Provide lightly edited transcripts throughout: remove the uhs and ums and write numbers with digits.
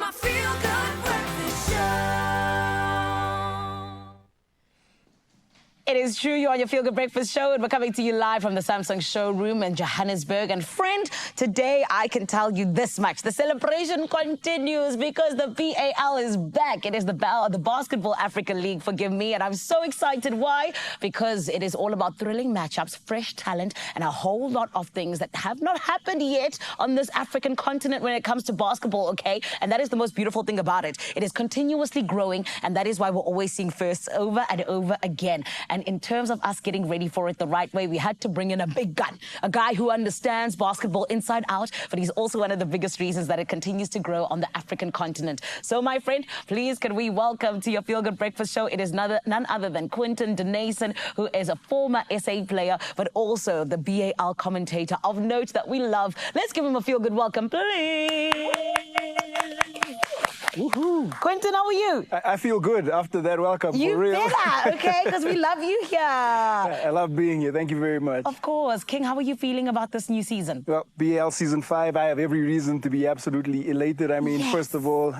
my feel-good breakfast show. It is true, you're on your Feel Good Breakfast Show, and we're coming to you live from the Samsung showroom in Johannesburg. And friend, today I can tell you this much. The celebration continues because the BAL is back. It is the BAL, the Basketball Africa League, forgive me. And I'm so excited. Why? Because it is all about thrilling matchups, fresh talent, and a whole lot of things that have not happened yet on this African continent when it comes to basketball, okay? And that is the most beautiful thing about it. It is continuously growing, and that is why we're always seeing firsts over and over again. And in terms of us getting ready for it the right way, we had to bring in a big gun, a guy who understands basketball inside out, but he's also one of the biggest reasons that it continues to grow on the African continent. So, my friend, please can we welcome to your Feel Good Breakfast Show, it is none other than Quinton Denason, who is a former SA player, but also the BAL commentator of note that we love. Let's give him a feel good welcome, please. Woohoo. Quinton, how are you? I feel good after that welcome. You for real. better, okay? Because we love you here. I love being here. Thank you very much. Of course. King, how are you feeling about this new season? Well, BAL Season 5, I have every reason to be absolutely elated. I mean, First of all,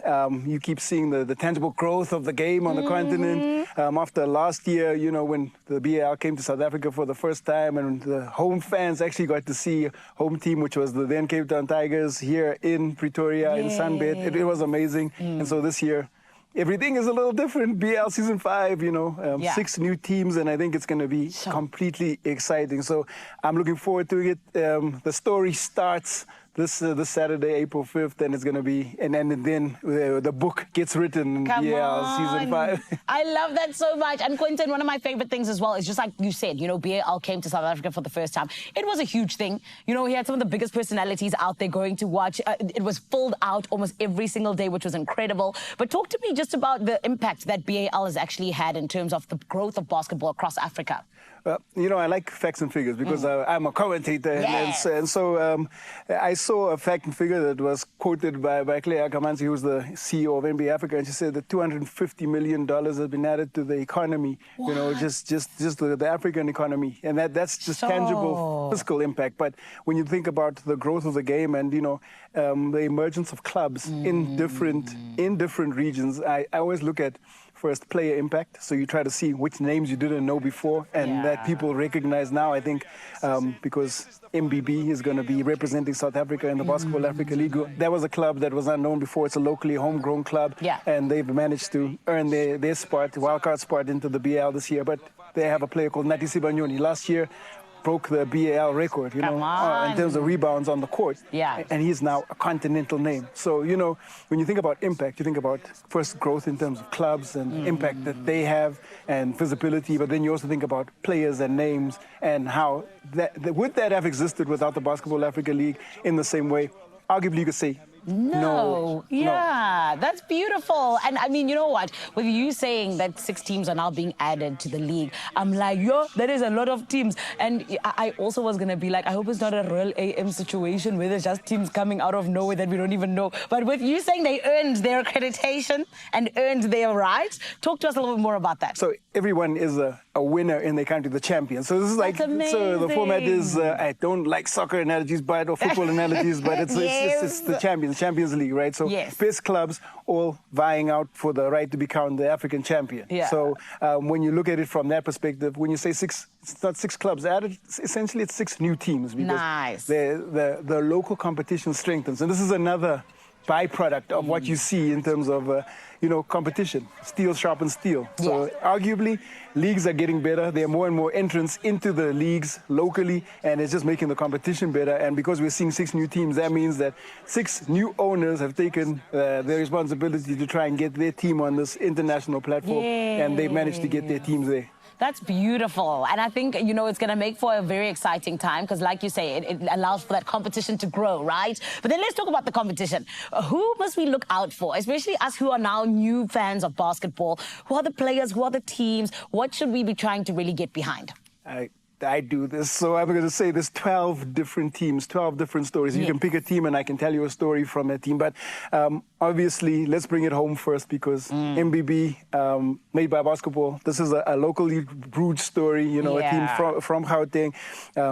you keep seeing the tangible growth of the game on the continent. After last year, you know, when the BAL came to South Africa for the first time and the home fans actually got to see home team, which was the then Cape Town Tigers, here in Pretoria, in Sunbed. It was amazing. And so this year, everything is a little different. BAL Season 5, you know, 6 new teams, and I think it's going to be completely exciting. So I'm looking forward to it. The story starts this Saturday, April 5th, and it's going to be, and then the book gets written in BAL Season 5. I love that so much. And Quinton, one of my favorite things as well is just like you said, you know, BAL came to South Africa for the first time. It was a huge thing. You know, he had some of the biggest personalities out there going to watch. It was filled out almost every single day, which was incredible. But talk to me just about the impact that BAL has actually had in terms of the growth of basketball across Africa. You know, I like facts and figures because I'm a commentator. And so I saw a fact and figure that was quoted by Claire Akamanzi, who's the CEO of NBA Africa, and she said that $250 million has been added to the economy, you know, just the African economy. And that's just tangible fiscal impact. But when you think about the growth of the game and, you know, the emergence of clubs in different regions, I always look at first player impact. So you try to see which names you didn't know before and that people recognize now. I think because MBB is going to be representing South Africa in the Basketball Africa League. That was a club that was unknown before. It's a locally homegrown club. And they've managed to earn their spot, wildcard spot into the BAL this year. But they have a player called Nati Sibanyoni. Last year, broke the BAL record, you know, in terms of rebounds on the court. And he's now a continental name. So, you know, when you think about impact, you think about first growth in terms of clubs and impact that they have and visibility, but then you also think about players and names and how would that have existed without the Basketball Africa League in the same way? Arguably, you could say no. That's beautiful. And I mean, you know what? With you saying that 6 teams are now being added to the league, I'm like, that is a lot of teams. And I also was going to be like, I hope it's not a real AM situation where there's just teams coming out of nowhere that we don't even know. But with you saying they earned their accreditation and earned their rights, talk to us a little bit more about that. So everyone is a winner in their country, the champion. So this is like, so the format is, I don't like soccer analogies, or football analogies, but it's the Champions League, right? So best clubs all vying out for the right to become the African champion. So when you look at it from that perspective, when you say 6, it's not 6 clubs added, essentially it's 6 new teams because the local competition strengthens. And this is another byproduct of what you see in terms of, you know, competition. Steel sharpens steel. So arguably, leagues are getting better. There are more and more entrants into the leagues locally, and it's just making the competition better. And because we're seeing 6 new teams, that means that 6 new owners have taken their responsibility to try and get their team on this international platform, and they've managed to get their teams there. That's beautiful. And I think, you know, it's going to make for a very exciting time because, like you say, it allows for that competition to grow, right? But then let's talk about the competition. Who must we look out for, especially us who are now new fans of basketball? Who are the players? Who are the teams? What should we be trying to really get behind? I do this. So I'm going to say there's 12 different teams, 12 different stories. You can pick a team and I can tell you a story from that team. But obviously, let's bring it home first because MBB, made by basketball, this is a locally brewed story, you know, a team from Gauteng.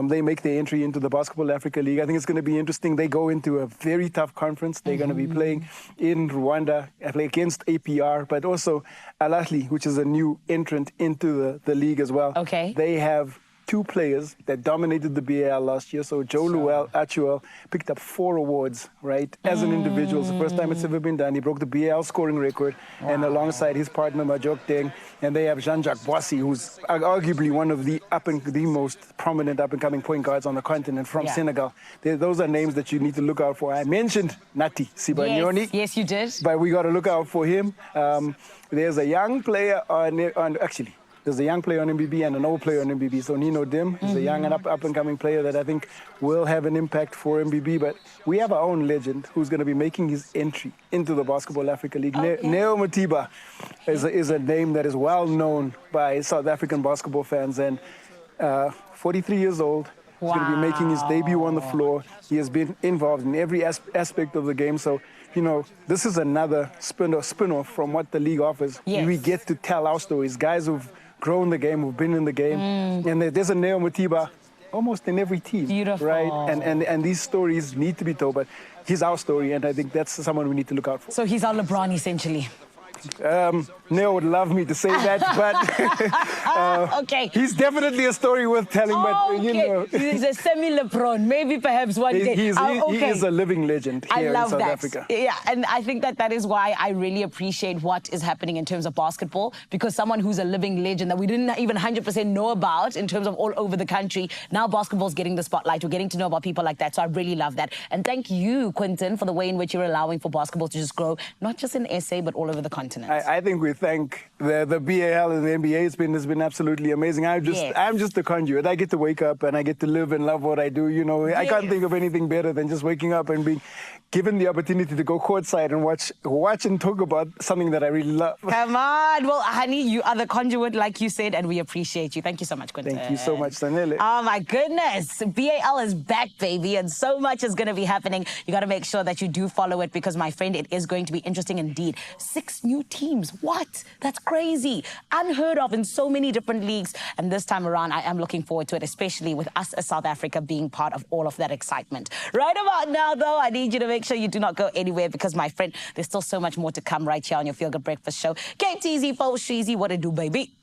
They make their entry into the Basketball Africa League. I think it's going to be interesting. They go into a very tough conference. They're going to be playing in Rwanda against APR, but also Al Ahly, which is a new entrant into the league as well. Okay. They have 2 players that dominated the BAL last year. So Joe Luel Achuel picked up 4 awards, right, as an individual. It's the first time it's ever been done. He broke the BAL scoring record, and alongside his partner Majok Deng, and they have Jean-Jacques Boissy, who's arguably one of the most prominent up-and-coming point guards on the continent from Senegal. Those are names that you need to look out for. I mentioned Nati Sibanyoni. Yes, you did. But we got to look out for him. There's a young player there's a young player on MBB and an old player on MBB. So Nino Dim is a young and up-and-coming player that I think will have an impact for MBB. But we have our own legend who's going to be making his entry into the Basketball Africa League. Neo Matiba is a name that is well known by South African basketball fans. And 43 years old. He's going to be making his debut on the floor. He has been involved in every aspect of the game. So, you know, this is another spin-off from what the league offers. Yes. We get to tell our stories. Guys who've grown the game, who've been in the game. And there's a Neo Matiba almost in every team. Beautiful. Right? And these stories need to be told. But he's our story, and I think that's someone we need to look out for. So he's our LeBron, essentially. Neo would love me to say that, but okay. He's definitely a story worth telling. But you know, he's a semi-LeBron. Maybe perhaps one day. He is a living legend here in South Africa. Yeah, and I think that is why I really appreciate what is happening in terms of basketball, because someone who's a living legend that we didn't even 100% know about in terms of all over the country, now basketball's getting the spotlight. We're getting to know about people like that. So I really love that. And thank you, Quinton, for the way in which you're allowing for basketball to just grow, not just in SA, but all over the continent. I think we thank the BAL and the NBA. It's been absolutely amazing. I'm just a conduit. I get to wake up and I get to live and love what I do. You know, I can't think of anything better than just waking up and being given the opportunity to go courtside and watch and talk about something that I really love. Come on. Well, honey, you are the conduit, like you said, and we appreciate you. Thank you so much, Quinton. Thank you so much, Sanele. Oh, my goodness. BAL is back, baby, and so much is going to be happening. You got to make sure that you do follow it because, my friend, it is going to be interesting indeed. 6 new teams. What? That's crazy. Unheard of in so many different leagues. And this time around, I am looking forward to it, especially with us as South Africa being part of all of that excitement. Right about now, though, I need you to make sure you do not go anywhere because, my friend, there's still so much more to come right here on your Feel Good Breakfast Show. KTZ, Fo Sheezy, what it do, baby?